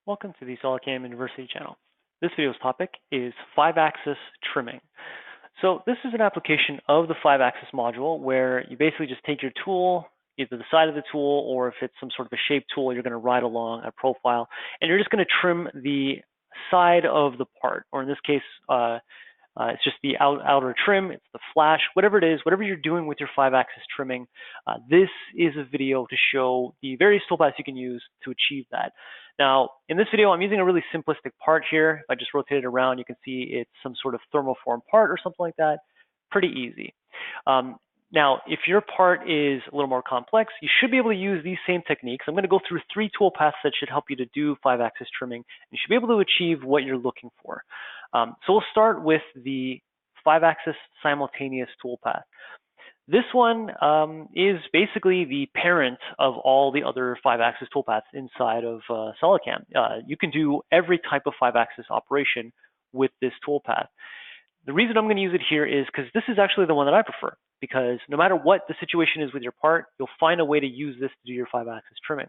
Welcome to the SolidCAM University channel. This video's topic is 5-axis trimming. So this is an application of the 5-axis module where you basically just take your tool, either the side of the tool or if it's some sort of a shape tool, you're going to ride along a profile, and you're just going to trim the side of the part, or in this case, it's just the outer trim, it's the flash, whatever it is, whatever you're doing with your 5-axis trimming. This is a video to show the various toolpaths you can use to achieve that. Now, in this video, I'm using a really simplistic part here. If I just rotate it around, you can see it's some sort of thermoform part or something like that. Pretty easy. Now, if your part is a little more complex, you should be able to use these same techniques. I'm going to go through 3 toolpaths that should help you to do 5-axis trimming. You should be able to achieve what you're looking for. So we'll start with the 5-axis simultaneous toolpath. This one is basically the parent of all the other 5-axis toolpaths inside of SolidCAM. You can do every type of 5-axis operation with this toolpath. The reason I'm going to use it here is because this is actually the one that I prefer, because no matter what the situation is with your part, you'll find a way to use this to do your 5-axis trimming.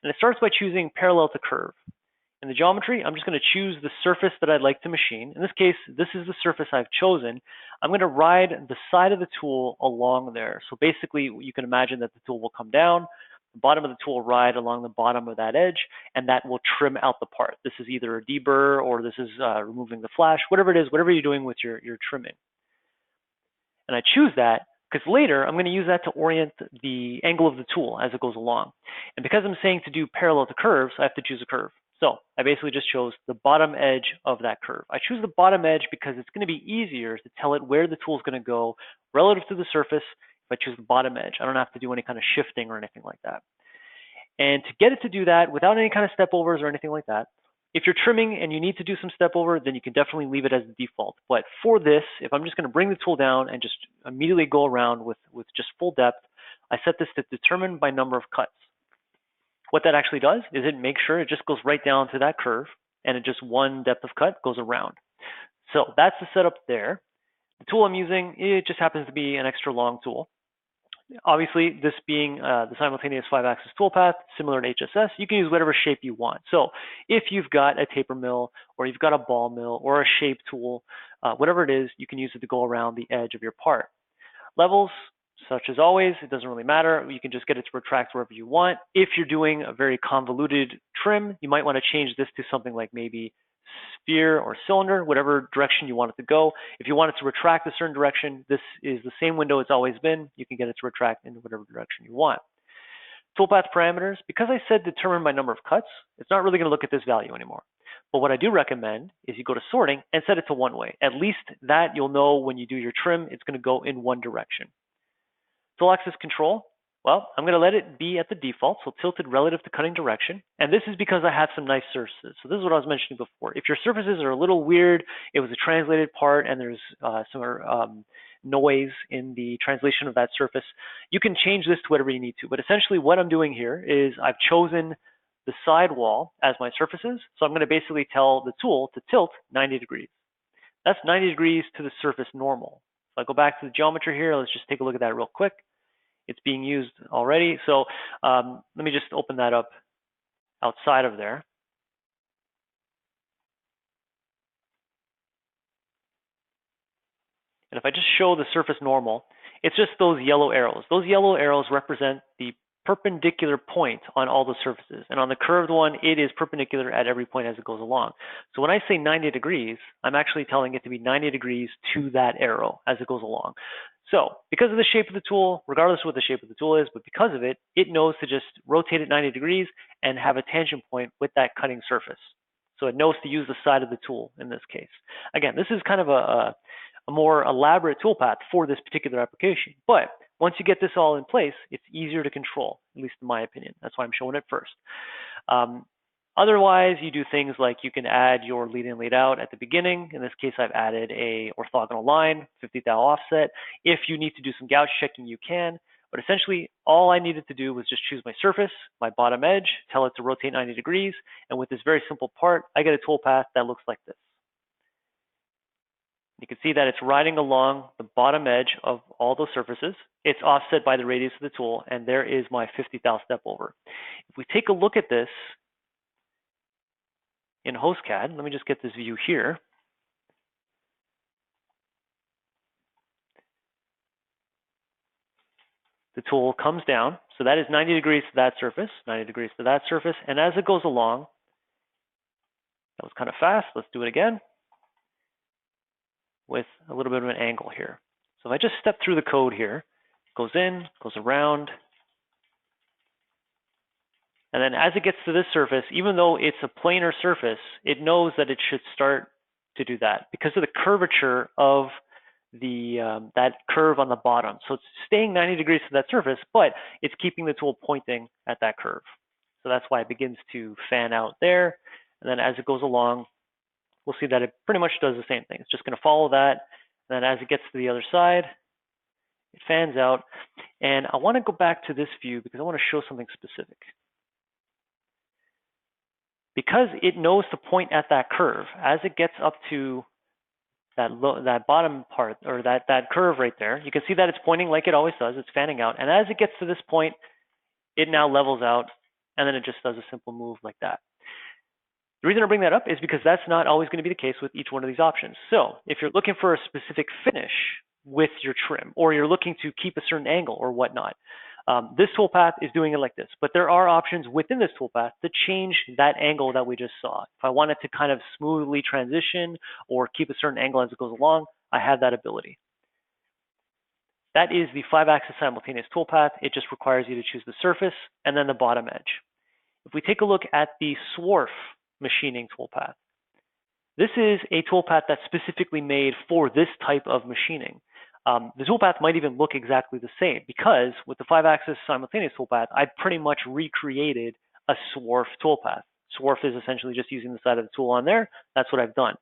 And it starts by choosing parallel to curve. In the geometry, I'm just going to choose the surface that I'd like to machine. In this case, this is the surface I've chosen. I'm going to ride the side of the tool along there. So basically, you can imagine that the tool will come down, the bottom of the tool will ride along the bottom of that edge, and that will trim out the part. This is either a deburr or this is removing the flash, whatever it is, whatever you're doing with your trimming. And I choose that because later I'm going to use that to orient the angle of the tool as it goes along. And because I'm saying to do parallel to curves, I have to choose a curve. So I basically just chose the bottom edge of that curve. I choose the bottom edge because it's going to be easier to tell it where the tool is going to go relative to the surface if I choose the bottom edge. I don't have to do any kind of shifting or anything like that. And to get it to do that without any kind of step overs or anything like that, if you're trimming and you need to do some step over, then you can definitely leave it as the default. But for this, if I'm just going to bring the tool down and just immediately go around with just full depth, I set this to determine by number of cuts. What that actually does is it makes sure it just goes right down to that curve, and it just one depth of cut goes around. So that's the setup there. The tool I'm using, it just happens to be an extra long tool. Obviously, this being the simultaneous 5-axis toolpath, similar to HSS, you can use whatever shape you want. So if you've got a taper mill, or you've got a ball mill, or a shape tool, whatever it is, you can use it to go around the edge of your part. Levels, such as always, it doesn't really matter. You can just get it to retract wherever you want. If you're doing a very convoluted trim, you might want to change this to something like maybe sphere or cylinder, whatever direction you want it to go. If you want it to retract a certain direction, this is the same window it's always been. You can get it to retract in whatever direction you want. Toolpath parameters, because I said determine by number of cuts, it's not really going to look at this value anymore. But what I do recommend is you go to sorting and set it to one way. At least that you'll know when you do your trim, it's going to go in one direction. Tool axis control, well, I'm going to let it be at the default, so tilted relative to cutting direction. And this is because I have some nice surfaces. So this is what I was mentioning before. If your surfaces are a little weird, it was a translated part and there's some noise in the translation of that surface, you can change this to whatever you need to. But essentially what I'm doing here is I've chosen the side wall as my surfaces. So I'm going to basically tell the tool to tilt 90 degrees. That's 90 degrees to the surface normal. So I go back to the geometry here. Let's just take a look at that real quick. It's being used already. So let me just open that up outside of there. And if I just show the surface normal, it's just those yellow arrows. Those yellow arrows represent the perpendicular point on all the surfaces. And on the curved one, it is perpendicular at every point as it goes along. So when I say 90 degrees, I'm actually telling it to be 90 degrees to that arrow as it goes along. So because of the shape of the tool, regardless of what the shape of the tool is, but because of it, it knows to just rotate it 90 degrees and have a tangent point with that cutting surface. So it knows to use the side of the tool in this case. Again, this is kind of a more elaborate toolpath for this particular application. But once you get this all in place, it's easier to control, at least in my opinion. That's why I'm showing it first. Otherwise, you do things like you can add your lead in, lead out at the beginning. In this case, I've added a orthogonal line, 50 thou offset. If you need to do some gouge checking, you can. But essentially, all I needed to do was just choose my surface, my bottom edge, tell it to rotate 90 degrees. And with this very simple part, I get a toolpath that looks like this. You can see that it's riding along the bottom edge of all those surfaces. It's offset by the radius of the tool, and there is my 50 thou step over. If we take a look at this, in HostCAD, let me just get this view here. The tool comes down, so that is 90 degrees to that surface, 90 degrees to that surface, and as it goes along, that was kind of fast, let's do it again, with a little bit of an angle here. So if I just step through the code here, it goes in, goes around, and then as it gets to this surface, even though it's a planar surface, it knows that it should start to do that because of the curvature of that curve on the bottom. So it's staying 90 degrees to that surface, but it's keeping the tool pointing at that curve. So that's why it begins to fan out there. And then as it goes along, we'll see that it pretty much does the same thing. It's just going to follow that. And then as it gets to the other side, it fans out. And I want to go back to this view because I want to show something specific. Because it knows to point at that curve, as it gets up to that bottom part, or that curve right there, you can see that it's pointing like it always does. It's fanning out. And as it gets to this point, it now levels out, and then it just does a simple move like that. The reason I bring that up is because that's not always going to be the case with each one of these options. So if you're looking for a specific finish with your trim, or you're looking to keep a certain angle or whatnot, this toolpath is doing it like this, but there are options within this toolpath to change that angle that we just saw. If I wanted to kind of smoothly transition or keep a certain angle as it goes along, I have that ability. That is the 5-axis simultaneous toolpath. It just requires you to choose the surface and then the bottom edge. If we take a look at the swarf machining toolpath, this is a toolpath that's specifically made for this type of machining. The toolpath might even look exactly the same because with the 5-axis simultaneous toolpath, I pretty much recreated a swarf toolpath. Swarf is essentially just using the side of the tool on there. That's what I've done.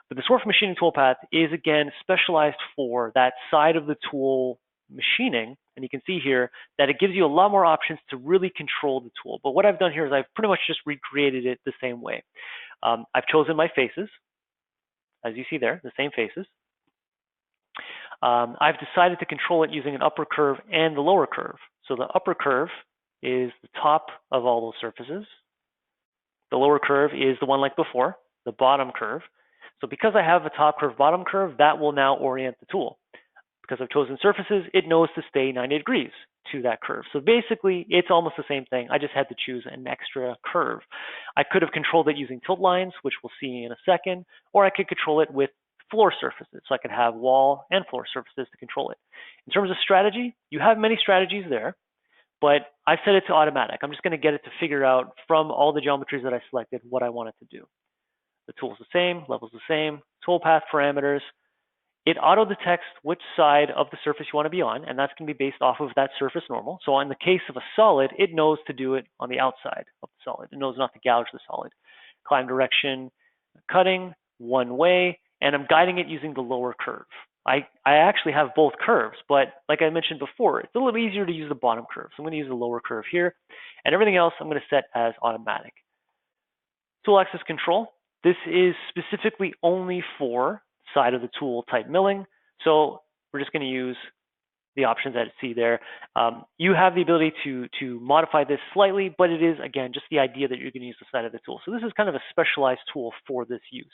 But the swarf machining toolpath is, again, specialized for that side of the tool machining. And you can see here that it gives you a lot more options to really control the tool. But what I've done here is I've pretty much just recreated it the same way. I've chosen my faces, as you see there, the same faces. I've decided to control it using an upper curve and the lower curve. So the upper curve is the top of all those surfaces. The lower curve is the one like before, the bottom curve. So because I have a top curve, bottom curve, that will now orient the tool. Because I've chosen surfaces, it knows to stay 90 degrees to that curve. So basically, it's almost the same thing. I just had to choose an extra curve. I could have controlled it using tilt lines, which we'll see in a second, or I could control it with floor surfaces. So I could have wall and floor surfaces to control it. In terms of strategy, you have many strategies there, but I've set it to automatic. I'm just going to get it to figure out from all the geometries that I selected what I want it to do. The tool's the same, level's the same, toolpath parameters. It auto-detects which side of the surface you want to be on, and that's going to be based off of that surface normal. So in the case of a solid, it knows to do it on the outside of the solid. It knows not to gouge the solid. Climb direction, cutting, one way, and I'm guiding it using the lower curve. I actually have both curves, but like I mentioned before, it's a little easier to use the bottom curve. So I'm going to use the lower curve here, and everything else I'm going to set as automatic. Tool axis control. This is specifically only for side of the tool type milling. So we're just going to use the options that you see there. You have the ability to modify this slightly, but it is, again, just the idea that you're going to use the side of the tool. So this is kind of a specialized tool for this use.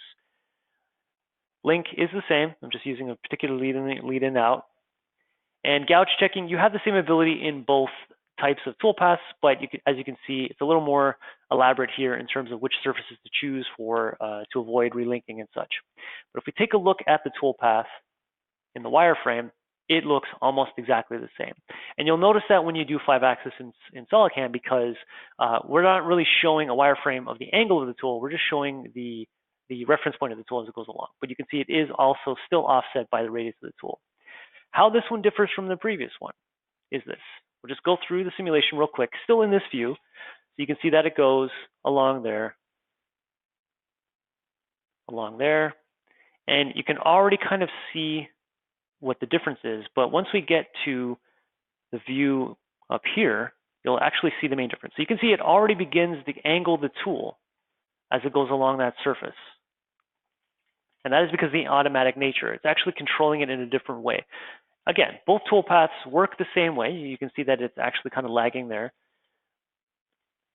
Link is the same. I'm just using a particular lead in out. And gouge checking, you have the same ability in both types of toolpaths, but as you can see, it's a little more elaborate here in terms of which surfaces to choose for to avoid relinking and such. But if we take a look at the toolpath in the wireframe, it looks almost exactly the same. And you'll notice that when you do 5-axis in SolidCAM, because we're not really showing a wireframe of the angle of the tool, we're just showing the reference point of the tool as it goes along. But you can see it is also still offset by the radius of the tool. How this one differs from the previous one is this. We'll just go through the simulation real quick, still in this view. So you can see that it goes along there, and you can already kind of see what the difference is. But once we get to the view up here, you'll actually see the main difference. So you can see it already begins to angle the tool as it goes along that surface. And that is because of the automatic nature. It's actually controlling it in a different way. Again, both toolpaths work the same way. You can see that it's actually kind of lagging there.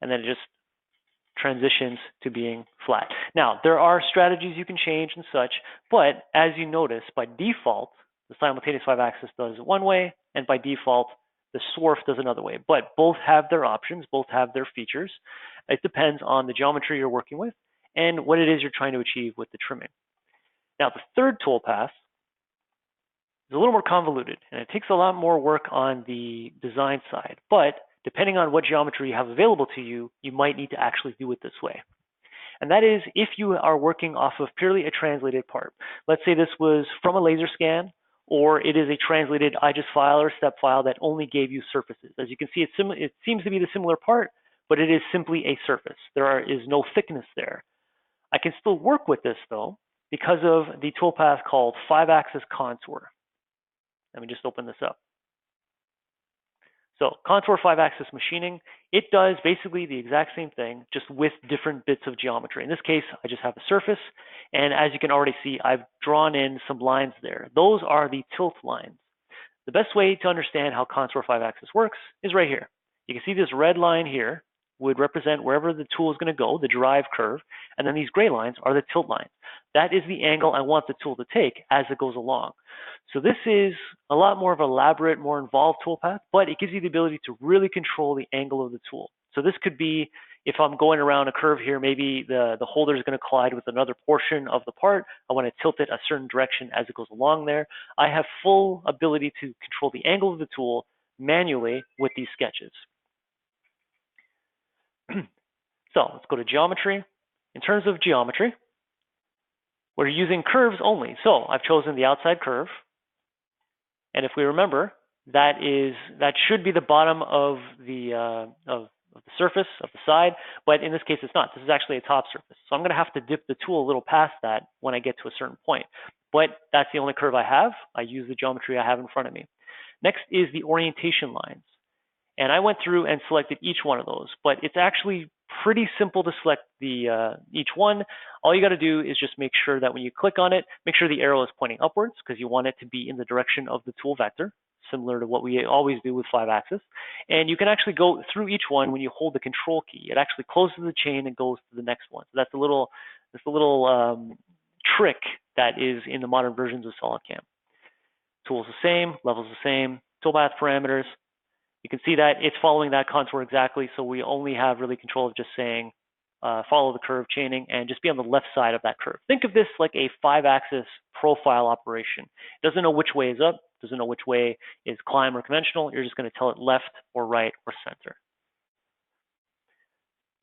And then it just transitions to being flat. Now, there are strategies you can change and such, but as you notice, by default, the simultaneous 5-axis does it one way, and by default, the SWRF does another way. But both have their options, both have their features. It depends on the geometry you're working with and what it is you're trying to achieve with the trimming. Now, the third toolpath is a little more convoluted, and it takes a lot more work on the design side. But depending on what geometry you have available to you, you might need to actually do it this way. And that is if you are working off of purely a translated part. Let's say this was from a laser scan, or it is a translated IGES file or step file that only gave you surfaces. As you can see, it seems to be the similar part, but it is simply a surface. There is no thickness there. I can still work with this, though, because of the toolpath called 5-axis contour. Let me just open this up. So contour 5-axis machining, it does basically the exact same thing, just with different bits of geometry. In this case, I just have a surface, and as you can already see, I've drawn in some lines there. Those are the tilt lines. The best way to understand how contour 5-axis works is right here. You can see this red line here would represent wherever the tool is going to go, the drive curve, and then these gray lines are the tilt lines. That is the angle I want the tool to take as it goes along. So this is a lot more of an elaborate, more involved toolpath, but it gives you the ability to really control the angle of the tool. So this could be, if I'm going around a curve here, maybe the holder is going to collide with another portion of the part. I want to tilt it a certain direction as it goes along there. I have full ability to control the angle of the tool manually with these sketches. So let's go to geometry. In terms of geometry, we're using curves only. So I've chosen the outside curve. And if we remember, that should be the bottom of the surface, of the side, but in this case it's not. This is actually a top surface. So I'm going to have to dip the tool a little past that when I get to a certain point. But that's the only curve I have. I use the geometry I have in front of me. Next is the orientation lines. And I went through and selected each one of those, but it's actually pretty simple to select each one. All you got to do is just make sure that when you click on it, make sure the arrow is pointing upwards because you want it to be in the direction of the tool vector, similar to what we always do with 5-axis. And you can actually go through each one when you hold the control key. It actually closes the chain and goes to the next one. So that's a little trick that is in the modern versions of SolidCAM. Tool's the same, level's the same, toolpath parameters. You can see that it's following that contour exactly, so we only have really control of just saying follow the curve chaining and just be on the left side of that curve. Think of this like a 5-axis profile operation. It doesn't know which way is up, doesn't know which way is climb or conventional. You're just going to tell it left or right or center.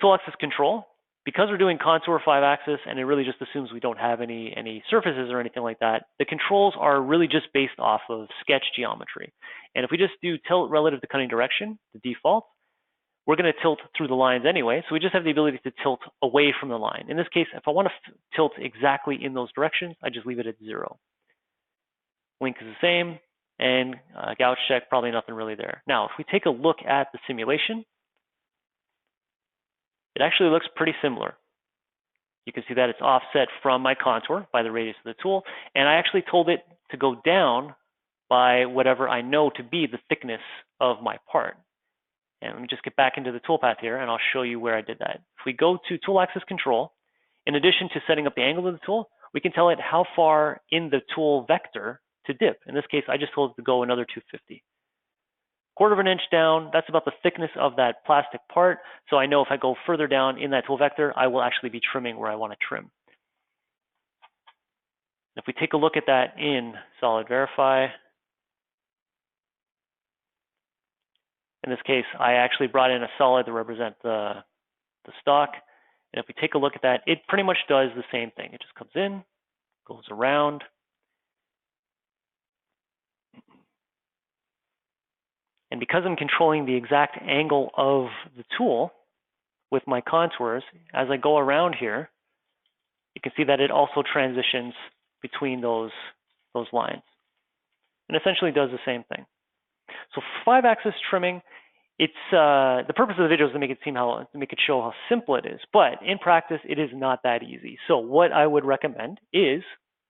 Tool axis control. Because we're doing contour 5-axis and it really just assumes we don't have any surfaces or anything like that, the controls are really just based off of sketch geometry. And if we just do tilt relative to cutting direction, the default, we're going to tilt through the lines anyway. So we just have the ability to tilt away from the line. In this case, if I want to tilt exactly in those directions, I just leave it at 0. Wink is the same, and gouge check, probably nothing really there. Now, if we take a look at the simulation, it actually looks pretty similar. You can see that it's offset from my contour by the radius of the tool, and I actually told it to go down by whatever I know to be the thickness of my part. And let me just get back into the toolpath here, and I'll show you where I did that. If we go to tool axis control, in addition to setting up the angle of the tool, we can tell it how far in the tool vector to dip. In this case, I just told it to go another 250. 1/4 inch down, that's about the thickness of that plastic part. So I know if I go further down in that tool vector, I will actually be trimming where I want to trim. If we take a look at that in Solid Verify, in this case, I actually brought in a solid to represent the stock. And if we take a look at that, it pretty much does the same thing. It just comes in, goes around. And because I'm controlling the exact angle of the tool with my contours, as I go around here, you can see that it also transitions between those lines and essentially does the same thing. So 5-axis trimming, it's the purpose of the video is to make it show how simple it is, but in practice, it is not that easy. So what I would recommend is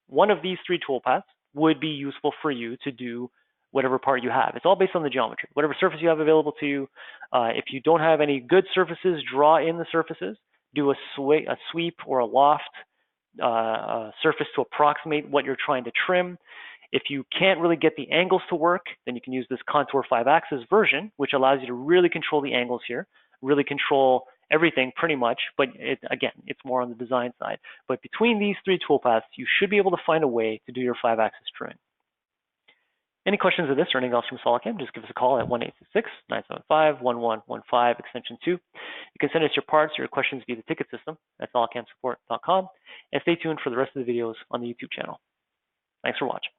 one of these 3 toolpaths would be useful for you to do whatever part you have. It's all based on the geometry. Whatever surface you have available to you. If you don't have any good surfaces, draw in the surfaces. do a sweep or a loft surface to approximate what you're trying to trim. If you can't really get the angles to work, then you can use this Contour 5-axis version, which allows you to really control the angles here, really control everything pretty much, but again, it's more on the design side. But between these three toolpaths, you should be able to find a way to do your 5-axis trimming. Any questions of this or anything else from SolidCAM, just give us a call at 1-866-975-1115, extension 2. You can send us your parts or your questions via the ticket system at solidcamsupport.com, and stay tuned for the rest of the videos on the YouTube channel. Thanks for watching.